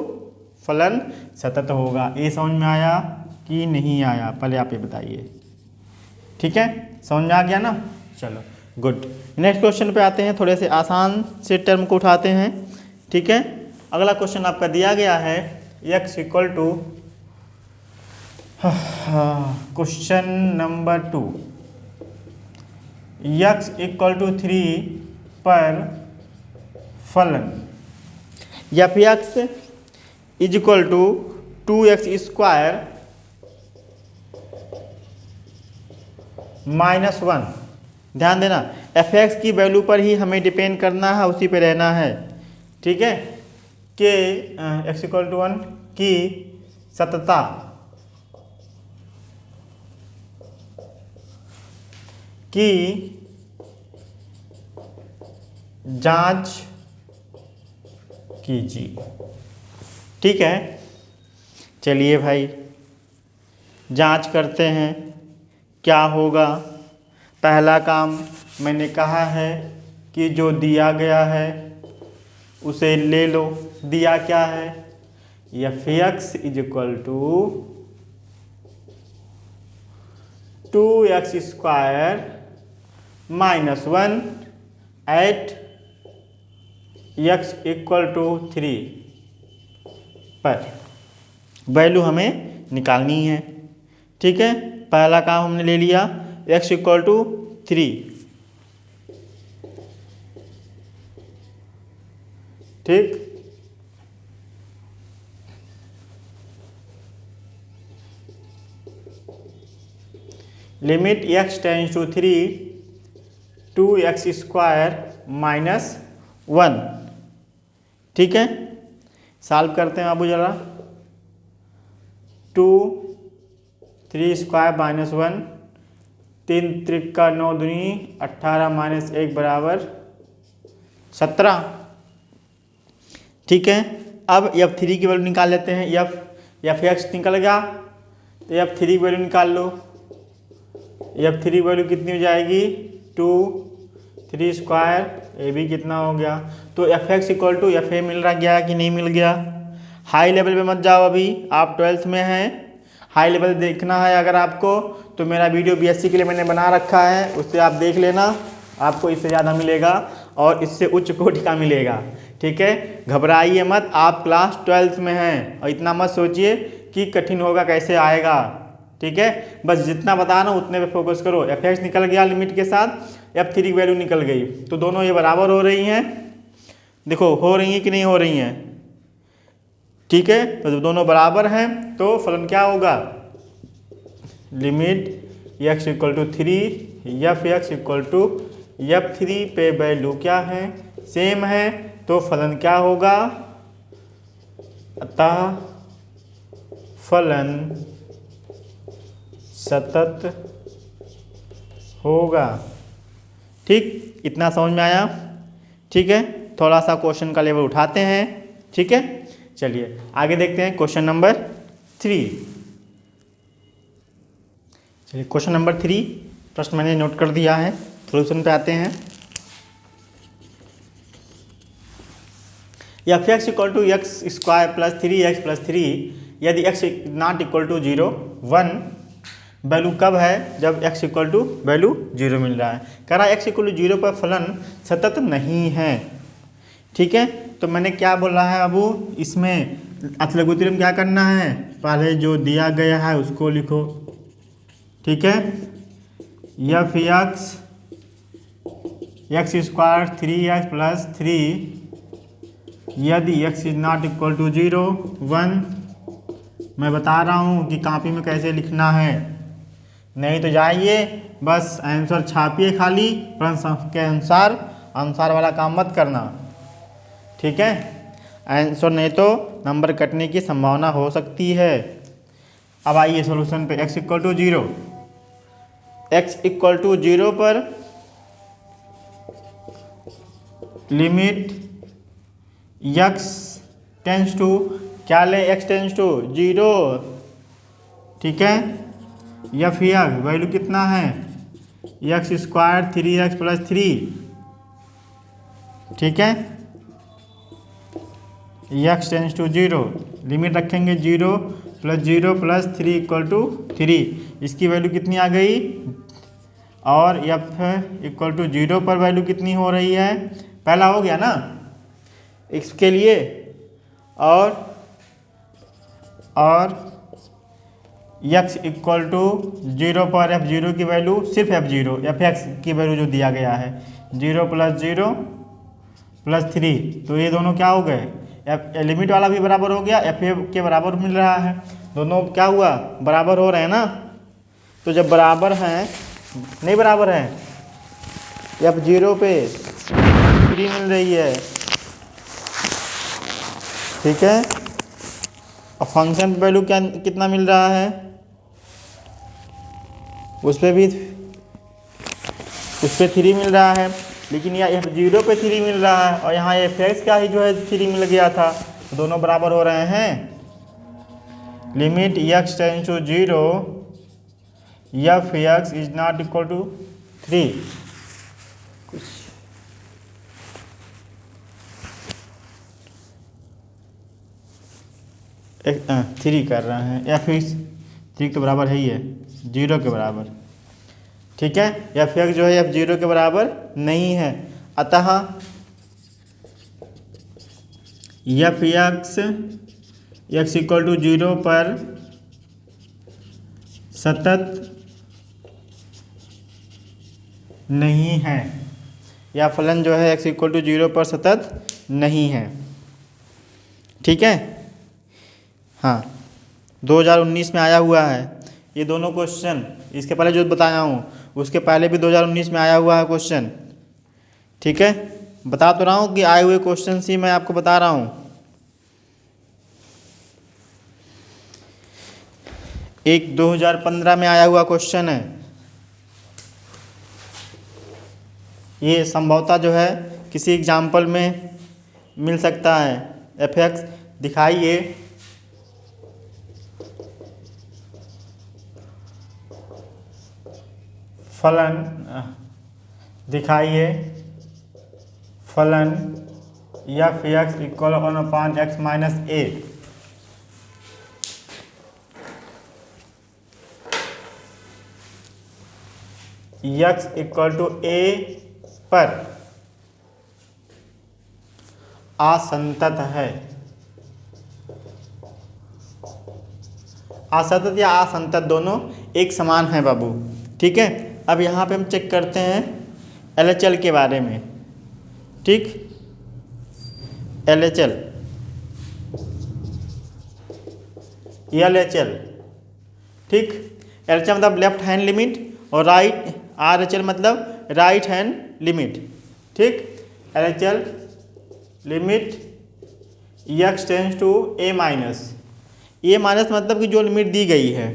फलन सतत होगा। ये समझ में आया कि नहीं आया, पहले आप ये बताइए। ठीक है, समझ में आ गया ना? चलो गुड। नेक्स्ट क्वेश्चन पे आते हैं, थोड़े से आसान से टर्म को उठाते हैं। ठीक है, अगला क्वेश्चन आपका दिया गया है x equal to, question number 2, x equal to 3 पर फलन f x is equal to 2x square -1। ध्यान देना, एफ एक्स की वैल्यू पर ही हमें डिपेंड करना है, उसी पे रहना है। ठीक है, कि x इक्वल टू 1 की सततता की जांच कीजिए। ठीक है, चलिए भाई जांच करते हैं क्या होगा। पहला काम मैंने कहा है कि जो दिया गया है उसे ले लो। दिया क्या है, f x is equal to 2x square -1 at x equal to 3 पर वैल्यू हमें निकालनी है। ठीक है, पहला काम हमने ले लिया, x इक्वल टू 3। ठीक, limit x tends to 3 2x square -1। ठीक है, सॉल्व करते हैं बाबू जरा। 2 3 स्क्वायर -1, 3 त्रिक 9 दूनी 18 -1 बराबर 17। ठीक है, अब f3 की वैल्यू निकाल लेते हैं। एफ एक्स निकल गया तो f3 की वैल्यू निकाल लो। f3 वैल्यू कितनी हो जाएगी, 2 3 स्क्वायर, ए भी कितना हो गया। तो f x equal to f a मिल रहा गया कि नहीं मिल गया। हाई लेवल पे मत जाओ, अभी आप 12th में हैं। हाई लेवल देखना है अगर आपको तो मेरा वीडियो बीएससी के लिए मैंने बना रखा है, उससे आप देख लेना, आपको इससे ज़्यादा मिलेगा और इससे उच्च कोटि का मिलेगा। ठीक है, घबराइए मत, आप क्लास 12th में हैं और इतना मत सोचिए कि कठिन होगा, कैसे आएगा। ठीक है, बस जितना बता रहा हूँ उतने पे फोकस करो। एफ एक्स निकल गया लिमिट के साथ, f3 की वैल्यू निकल गई, तो दोनों ये बराबर हो रही हैं। देखो हो रही हैं कि नहीं हो रही हैं। ठीक है, तो जब दोनों बराबर हैं तो फलन क्या होगा, limit x equal to 3 f x equal to f3 पे वैल्यू क्या है, सेम है, तो फलन क्या होगा, अतः फलन सतत होगा। ठीक, इतना समझ में आया। ठीक है, थोड़ा सा क्वेश्चन का लेवल उठाते हैं। ठीक है, चलिए आगे देखते हैं क्वेश्चन नंबर 3। चलिए क्वेश्चन नंबर 3 प्रश्न मैंने नोट कर दिया है, सोल्यूशन पे आते हैं। F x equal to x square plus 3x plus 3 यदि x not equal to 0 1 value कब है, जब x इक्वल टू वैल्यू 0 मिल रहा है। कह रहा है x इक्वल टू 0 पर फलन सतत नहीं है। ठीक है, तो मैंने क्या बोला है बाबू, इसमें अथलगुतिरम क्या करना है, पहले जो दिया गया है उसको लिखो। ठीक है, f x square 3x plus 3 यदि x is not equal to 0 1। मैं बता रहा हूँ कि कॉपी में कैसे लिखना है, नहीं तो जाइए बस आंसर छापिए खाली प्रश्न के अनुसार अनुसार वाला काम मत करना, ठीक है। आंसर नहीं तो नंबर कटने की संभावना हो सकती है। अब आइए सॉल्यूशन पे। x equal to 0, x equal to 0 पर लिमिट x टेंस टू क्या ले, x टेंस टू 0, ठीक है। या फिर वैल्यू कितना है, x स्क्वायर 3x प्लस 3, ठीक है। x टेंस टू 0, लिमिट रखेंगे 0 प्लस 3 इक्वल टू 3, इसकी वैल्यू कितनी आ गई। और f इक्वल टू 0 पर वैल्यू कितनी हो रही है, पहला हो गया ना इसके लिए। और x इक्वल टू 0 पर f0 की वैल्यू, सिर्फ f0 fx की वैल्यू जो दिया गया है 0 प्लस 3, तो ये दोनों क्या हो गए, लिमिट वाला भी बराबर हो गया, f के बराबर मिल रहा है, दोनों क्या हुआ, बराबर हो रहे हैं ना। तो जब बराबर हैं, नहीं बराबर हैं, f0 पे 3 मिल रही है, ठीक है। अब फंक्शन वैल्यू क्या कितना मिल रहा है, उस पर 3 मिल रहा है, लेकिन यहाँ f0 पे 3 मिल रहा है और यहाँ fx का ही जो है 3 मिल गया था, तो दोनों बराबर हो रहे हैं। Limit x tends to 0 fx is not equal to 3, कुछ 3 कर रहे हैं, fx 3 के बराबर है ही है, 0 के बराबर, ठीक है। fx जो है f0 के बराबर नहीं है, अतः fx x इक्वल टू 0 पर सतत नहीं है, या फलन जो है x इक्वल टू 0 पर सतत नहीं है, ठीक है। हाँ, 2019 में आया हुआ है ये दोनों क्वेश्चन, इसके पहले जो बताया हूँ उसके पहले भी 2019 में आया हुआ है क्वेश्चन, ठीक है। बता तो रहा हूँ कि आए हुए क्वेश्चन ही मैं आपको बता रहा हूँ। एक 2015 में आया हुआ क्वेश्चन है, ये संभवतः जो है किसी एग्जाम्पल में मिल सकता है। fx दिखाइए, फलन दिखाइए, फलन fx equal 1/x minus a, x equal to a पर असंतत है। असंतत या असंतत दोनों एक समान है बाबू, ठीक है। अब यहाँ पे हम चेक करते हैं LHL के बारे में, ठीक। LHL ठीक, LHL मतलब लेफ्ट हैंड लिमिट और राइट, RHL मतलब राइट हैंड लिमिट, ठीक। LHL limit x tends to a minus, मतलब कि जो लिमिट दी गई है,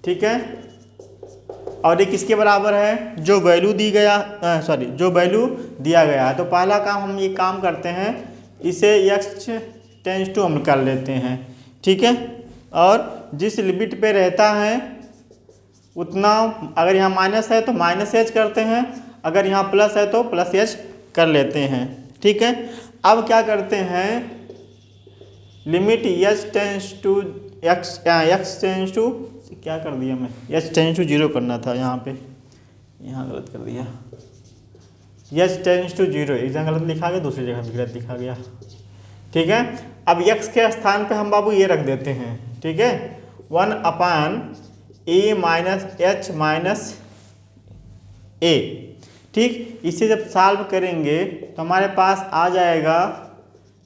ठीक है। और ये किसके बराबर है, जो वैल्यू जो वैल्यू दिया गया है। तो पहला काम हम ये काम करते हैं, इसे x टेंस टू हम कर लेते हैं, ठीक है। और जिस लिमिट पे रहता है उतना, अगर यहाँ माइनस है तो माइनस एच करते हैं, अगर यहाँ प्लस है तो प्लस एच कर लेते हैं, ठीक है। अब क्या करते हैं, लिमिट x टेंस टू क्या कर दिया मैं, x टेंस टू 0 करना था, यहाँ पे यहाँ गलत कर दिया, x टेंस टू 0 एक जगह गलत लिखा गया, दूसरी जगह भी गलत लिखा गया, ठीक है। अब x के स्थान पे हम बाबू ये रख देते हैं, ठीक है, 1/a minus h minus a, ठीक। इसे जब सॉल्व करेंगे तो हमारे पास आ जाएगा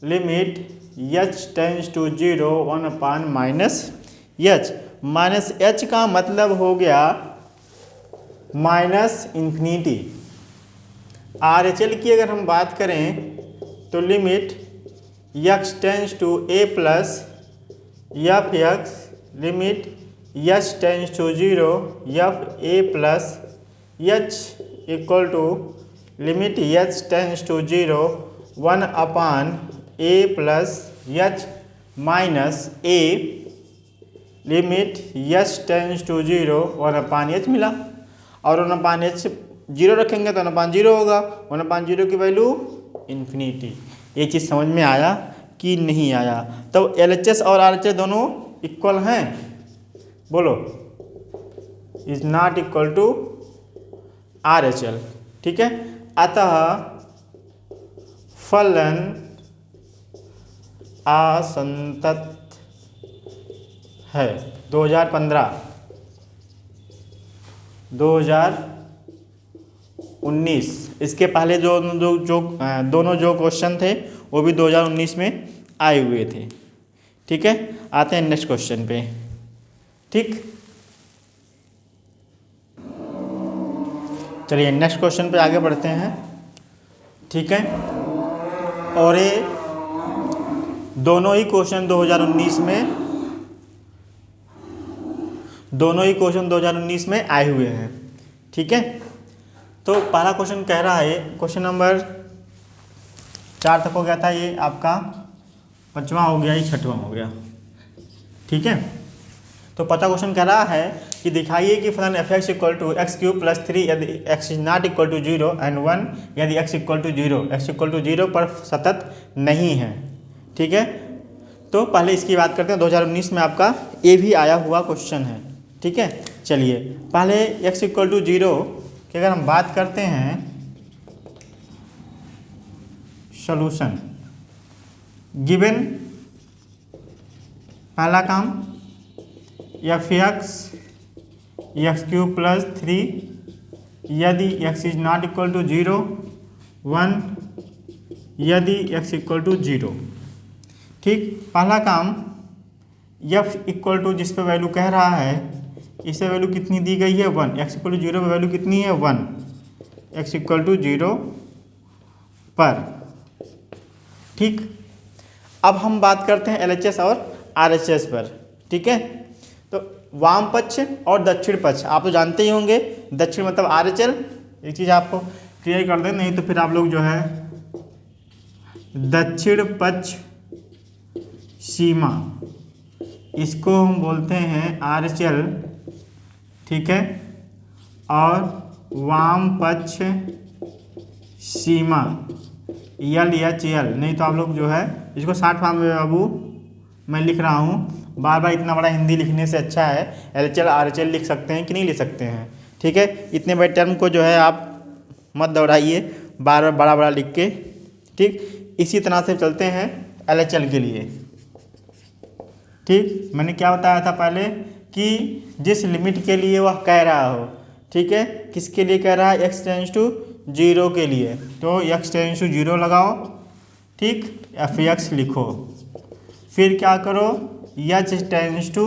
limit h tends to 0 1/ minus h, minus h का मतलब हो गया माइनस इन्फिनिटी, RHL की अगर हम बात करें तो limit x tends to a plus f x, limit h tends to 0 f a plus h equal to limit h tends to 0 1 upon a plus h minus a, limit h tends to 0 1 upon h मिला। और 1 upon h 0 रखेंगे तो 1 अपान 0 होगा, 1 अपान 0 की value infinity. ये चीज़ समझ में आया कि नहीं आया? तो LHS और RHS दोनों इक्वल हैं, बोलो। Is not equal to RHL, ठीक है। अतः फलन असंतत है। 2015, 2019, इसके पहले दोनों जो क्वेश्चन थे वो भी 2019 में आए हुए थे, ठीक है। आते हैं नेक्स्ट क्वेश्चन पे, ठीक। चलिए नेक्स्ट क्वेश्चन पे आगे बढ़ते हैं, ठीक है। और ये दोनों ही क्वेश्चन 2019 में आए हुए हैं, ठीक है। तो पहला क्वेश्चन कह रहा है, क्वेश्चन नंबर 4 तक हो गया था, ये आपका 5वां हो गया, ये 6वां हो गया, ठीक है। तो पता क्वेश्चन कह रहा है कि दिखाइए कि फलन f x equal to x cube plus 3 यदि x is not equal to 0 and 1 यदि एक्स इक्वल टू 0 पर सतत नहीं है, ठीक है। तो पहले इसकी बात करते हैं। 2019 में आपका ये भी आया हुआ क्वेश्चन है, ठीक है। चलिए पहले एक्स इक्वल टू 0 की अगर हम बात करते हैं, सॉल्यूशन गिवन, पहला काम एफ एक्स क्यूब प्लस 3 यदि x is not equal to 0 1 यदि एक्स इक्वल टू 0, ठीक। पहला काम एफ इक्वल टू जिस पे वैल्यू कह रहा है, इसे वैल्यू कितनी दी गई है 1, एक्स इक्वल टू 0 पे वैल्यू कितनी है 1, एक्स इक्वल टू 0 पर, ठीक। अब हम बात करते हैं LHS और RHS पर, ठीक है। तो वाम पक्ष और दक्षिण पक्ष आप तो जानते ही होंगे, दक्षिण मतलब RHL, एक चीज़ आपको क्लियर कर दें, नहीं तो फिर आप लोग जो है दक्षिण पक्ष सीमा, इसको हम बोलते हैं RHL, ठीक है। और वाम पक्ष सीमा LHL, नहीं तो आप लोग जो है इसको 60 फॉर्म में बाबू मैं लिख रहा हूँ, बार बार इतना बड़ा हिंदी लिखने से अच्छा है LHL RHL लिख सकते हैं कि नहीं लिख सकते हैं, ठीक है। इतने बड़े टर्म को जो है आप मत दोहराइए बार बार बड़ा बड़ा लिख के, ठीक। इसी तरह से चलते हैं LHL के लिए, ठीक। मैंने क्या बताया था पहले कि जिस लिमिट के लिए वह कह रहा हो, ठीक है, किसके लिए कह रहा है, एक्स टेंस टू 0 के लिए, तो एक्स टेंस टू 0 लगाओ, ठीक, एफ एक्स लिखो, फिर क्या करो एच टेंस टू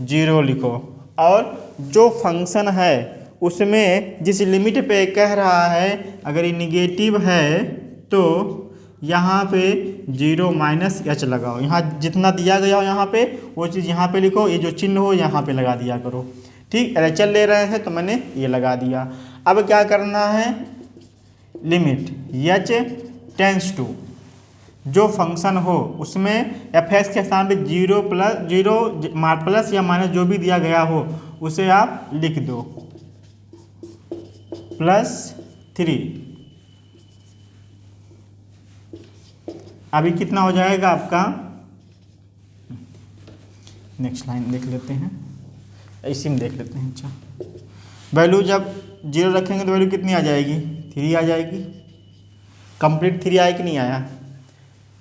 0 लिखो, और जो फंक्शन है उसमें जिस लिमिट पे कह रहा है अगर ये निगेटिव है तो यहाँ पे 0 माइनस एच लगाओ, यहाँ जितना दिया गया हो यहाँ पे वो चीज़ यहाँ पे लिखो, ये जो चिन्ह हो यहाँ पे लगा दिया करो, ठीक। LHL ले रहे हैं तो मैंने ये लगा दिया। अब क्या करना है, लिमिट एच टेंस टू जो फंक्शन हो उसमें एफ एक्स के स्थान पे 0 प्लस या माइनस जो भी दिया गया हो उसे आप लिख दो, +3। अभी कितना हो जाएगा आपका, नेक्स्ट लाइन देख लेते हैं, इसी में देख लेते हैं। अच्छा, वैल्यू जब 0 रखेंगे तो वैल्यू कितनी आ जाएगी, 3 आ जाएगी। कंप्लीट 3 आया कि नहीं आया।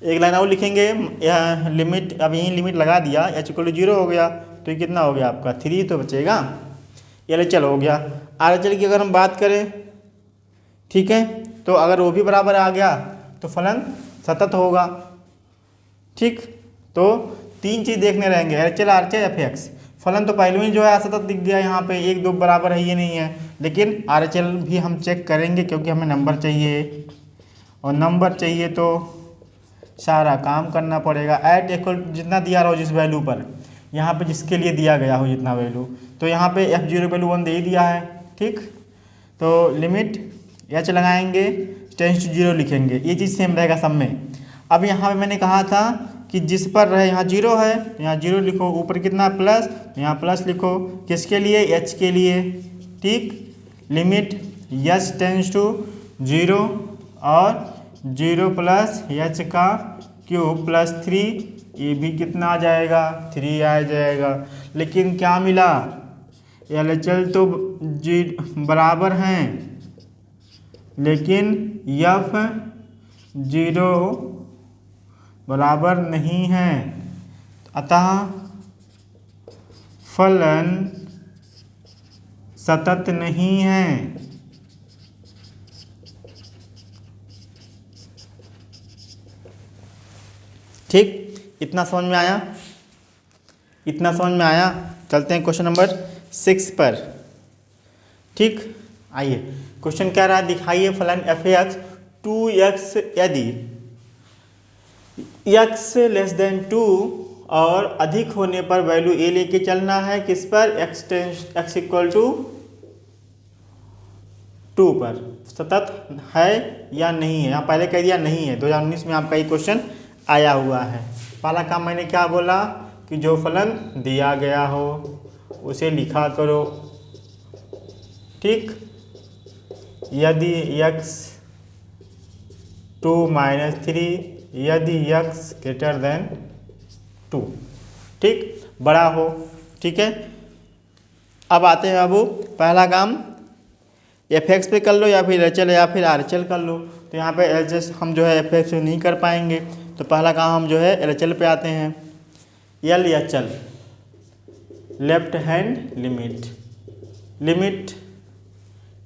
एक लाइन और लिखेंगे, यह लिमिट, अब यहीं लिमिट लगा दिया, एच इक्वल टू 0 हो गया तो ये कितना हो गया आपका 3 तो बचेगा, LHL हो गया। RHL की अगर हम बात करें, ठीक है, तो अगर वो भी बराबर आ गया तो फलन सतत होगा, ठीक। तो 3 चीज़ देखने रहेंगे, LHL RHS FX। फलन तो पहले ही जो है असतत दिख गया यहाँ पे, 1 2 बराबर है ये नहीं है, लेकिन RHL भी हम चेक करेंगे क्योंकि हमें नंबर चाहिए, और नंबर चाहिए तो सारा काम करना पड़ेगा। एट इक्वल जितना दिया रहा हो जिस वैल्यू पर, यहाँ पे जिसके लिए दिया गया हो जितना वैल्यू, तो यहाँ पे F0 वैल्यू 1 दे ही दिया है, ठीक। तो लिमिट H लगाएंगे, टेंस टू 0 लिखेंगे, ये चीज़ सेम रहेगा सब में। अब यहाँ पे मैंने कहा था कि जिस पर रहे, यहाँ 0 है तो यहाँ 0 लिखो, ऊपर कितना प्लस तो यहाँ प्लस लिखो, किसके लिए, H के लिए, ठीक। लिमिट H टेंस टू 0 और 0 प्लस H का क्यूब प्लस 3, ये भी कितना आ जाएगा, 3 आ जाएगा। लेकिन क्या मिला, LHL तो बराबर हैं, लेकिन F0 बराबर नहीं है, अतः फलन सतत नहीं है। ठीक, इतना समझ में आया, इतना समझ में आया। चलते हैं क्वेश्चन नंबर 6 पर, ठीक। आइए, क्वेश्चन क्या रहा, दिखाइए फलन f(x) 2x यदि x लेस देन 2 और अधिक होने पर वैल्यू a लेके चलना है, किस पर, x इक्वल टू 2 पर, सतत है या नहीं है। यहाँ पहले कह दिया नहीं है, 2019 में आपका ये क्वेश्चन आया हुआ है। पहला काम मैंने क्या बोला कि जो फलन दिया गया हो उसे लिखा करो, ठीक। यदि x 2 - 3 यदि x ग्रेटर देन 2, ठीक, बड़ा हो, ठीक है। अब आते हैं बाबू, पहला काम f(x) पे कर लो या फिर HL या फिर RHL कर लो। तो यहाँ पे एडजस्ट हम जो है f(x) नहीं कर पाएंगे, तो पहला काम हम जो है LHL पे आते हैं। LHL left hand limit, limit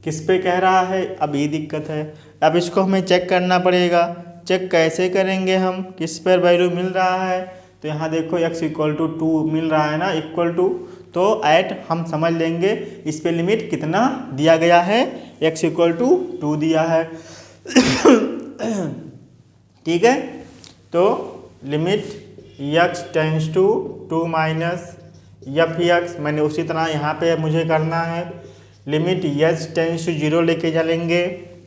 किस पे कह रहा है, अब ये दिक्कत है। अब इसको हमें चेक करना पड़ेगा। चेक कैसे करेंगे हम, किस पर वैल्यू मिल रहा है, तो यहाँ देखो x इक्वल टू 2 मिल रहा है ना, इक्वल टू, तो एट हम समझ लेंगे इस पे लिमिट कितना दिया गया है, x इक्वल टू 2 दिया है, ठीक है। तो limit x tends to 2 minus f(x) मैंने उसी तरह यहाँ पे मुझे करना है, लिमिट h टेंस टू 0 लेके चलेंगे।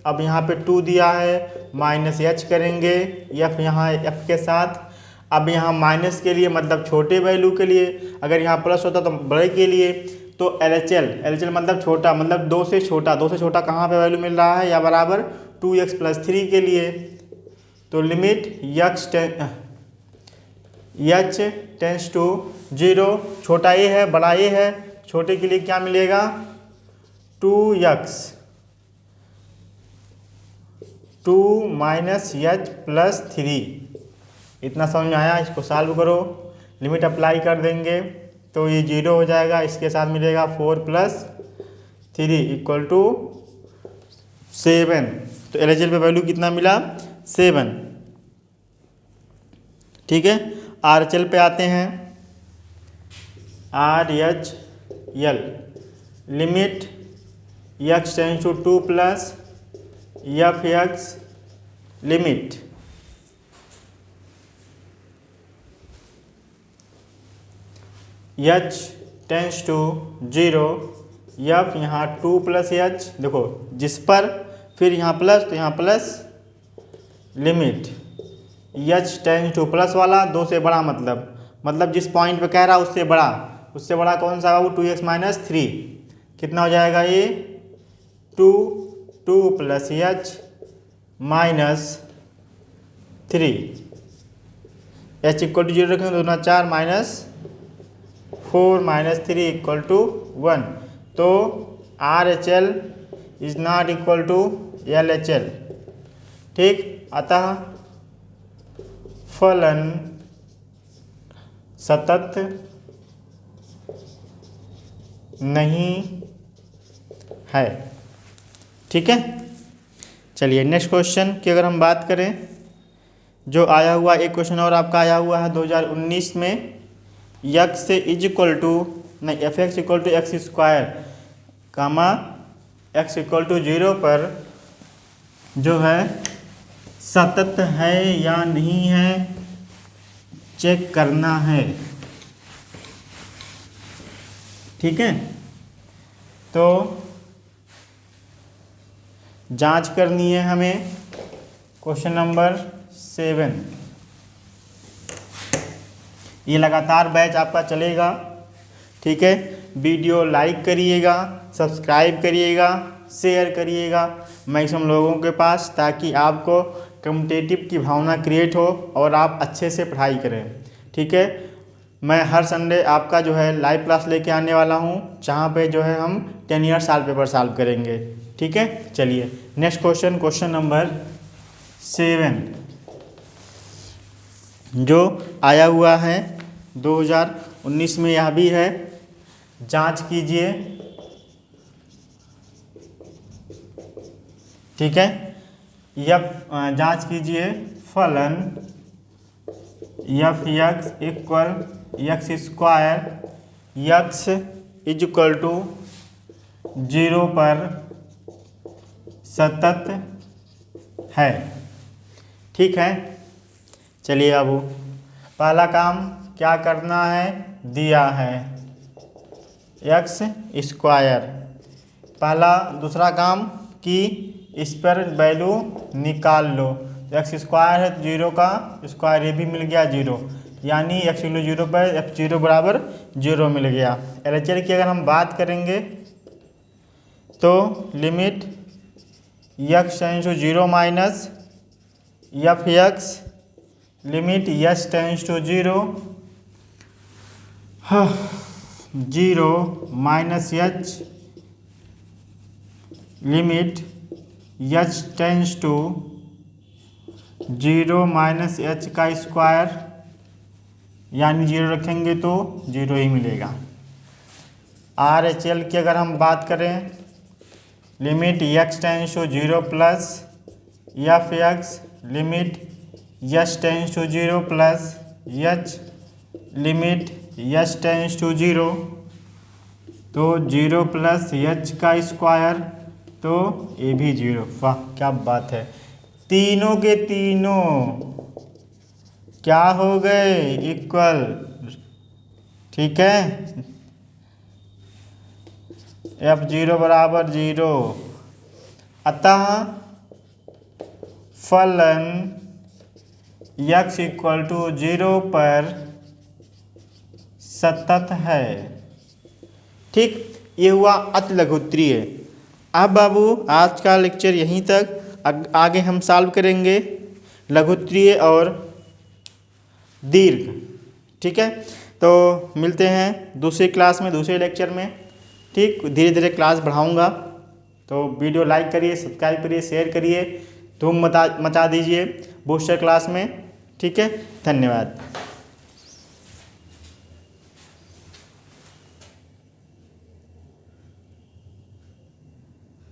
अब यहाँ पे 2 दिया है, माइनस h करेंगे f यहाँ f के साथ। अब यहाँ माइनस के लिए मतलब छोटे वैल्यू के लिए, अगर यहाँ प्लस होता तो बड़े के लिए, तो LHL मतलब छोटा, मतलब 2 से छोटा कहाँ पे वैल्यू मिल रहा है, या बराबर 2x + 3 के लिए। तो लिमिट h टेंस टू 0, छोटा a है बड़ा a है, छोटे के लिए क्या मिलेगा, 2x 2 माइनस h प्लस 3। इतना समझ में आया, इसको सॉल्व करो, लिमिट अप्लाई कर देंगे तो ये 0 हो जाएगा, इसके साथ मिलेगा 4 + 3 इक्वल टू 7। तो LHL पे वैल्यू कितना मिला, 7, ठीक है। RHL पे आते हैं, RHL limit x tends to 2 plus f(x) limit h tends to 0, f यहाँ 2 + h, देखो जिस पर फिर यहाँ प्लस तो यहाँ plus, limit h tends two plus वाला 2 से बड़ा, मतलब जिस पॉइंट पे कह रहा है उससे बड़ा कौन सा, वो 2x - 3, कितना हो जाएगा ये 2 + h minus 3, h equal to 0 रखेंगे, 2 × 4 -4 - 3 इक्वल टू 1। तो RHL is not equal to LHL, ठीक। अतः फलन सतत नहीं है, ठीक है। चलिए नेक्स्ट क्वेश्चन की अगर हम बात करें, जो आया हुआ एक क्वेश्चन और आपका आया हुआ है 2019 में, x इज इक्वल टू नहीं f x equal to x square comma x equal to 0 पर जो है सतत है या नहीं है चेक करना है। ठीक है, तो जांच करनी है हमें। क्वेश्चन नंबर 7, ये लगातार बैच आपका चलेगा। ठीक है, वीडियो लाइक करिएगा, सब्सक्राइब करिएगा, शेयर करिएगा मैक्सिमम लोगों के पास, ताकि आपको कॉम्पिटिटिव की भावना क्रिएट हो और आप अच्छे से पढ़ाई करें। ठीक है, मैं हर संडे आपका जो है लाइव क्लास लेके आने वाला हूँ, जहाँ पे जो है हम 10 ईयर साल पेपर सॉल्व करेंगे। ठीक है, चलिए नेक्स्ट क्वेश्चन, क्वेश्चन नंबर 7 जो आया हुआ है 2019 में, यह भी है। जांच कीजिए। ठीक है, यह जांच कीजिए फलन f x equal x square x equal to 0 पर सतत है। ठीक है, चलिए अब पहला काम क्या करना है, दिया है एक्स स्क्वायर। पहला दूसरा काम कि इस पर वैल्यू निकाल लो। एक्स स्क्वायर है 0 का स्क्वायर, ये भी मिल गया 0, यानी एक्स इक्वल 0 पर एफ 0 बराबर 0 मिल गया। एलएचएल की अगर हम बात करेंगे तो limit x tends to 0 minus f x limit s tends to 0 minus h limit h tends to 0 minus h का स्क्वायर, यानी 0 रखेंगे तो 0 ही मिलेगा। आर एच एल की अगर हम बात करें, limit x tends to 0 plus f x limit h tends to 0 plus h limit h tends to 0, तो 0 प्लस एच का स्क्वायर, तो ये भी 0। वाह क्या बात है, तीनों के तीनों क्या हो गए, इक्वल। ठीक है, f0 बराबर 0, अतः फलन x इक्वल टू 0 पर सतत है। ठीक, ये हुआ अतिलघुत्रीय। अब बाबू आज का लेक्चर यहीं तक, आगे हम सॉल्व करेंगे लघुत्रीय और दीर्घ। ठीक है, तो मिलते हैं दूसरी क्लास में, दूसरे लेक्चर में। ठीक, धीरे धीरे क्लास बढ़ाऊंगा, तो वीडियो लाइक करिए, सब्सक्राइब करिए, शेयर करिए, धूम मचा दीजिए बूस्टर क्लास में। ठीक है, धन्यवाद।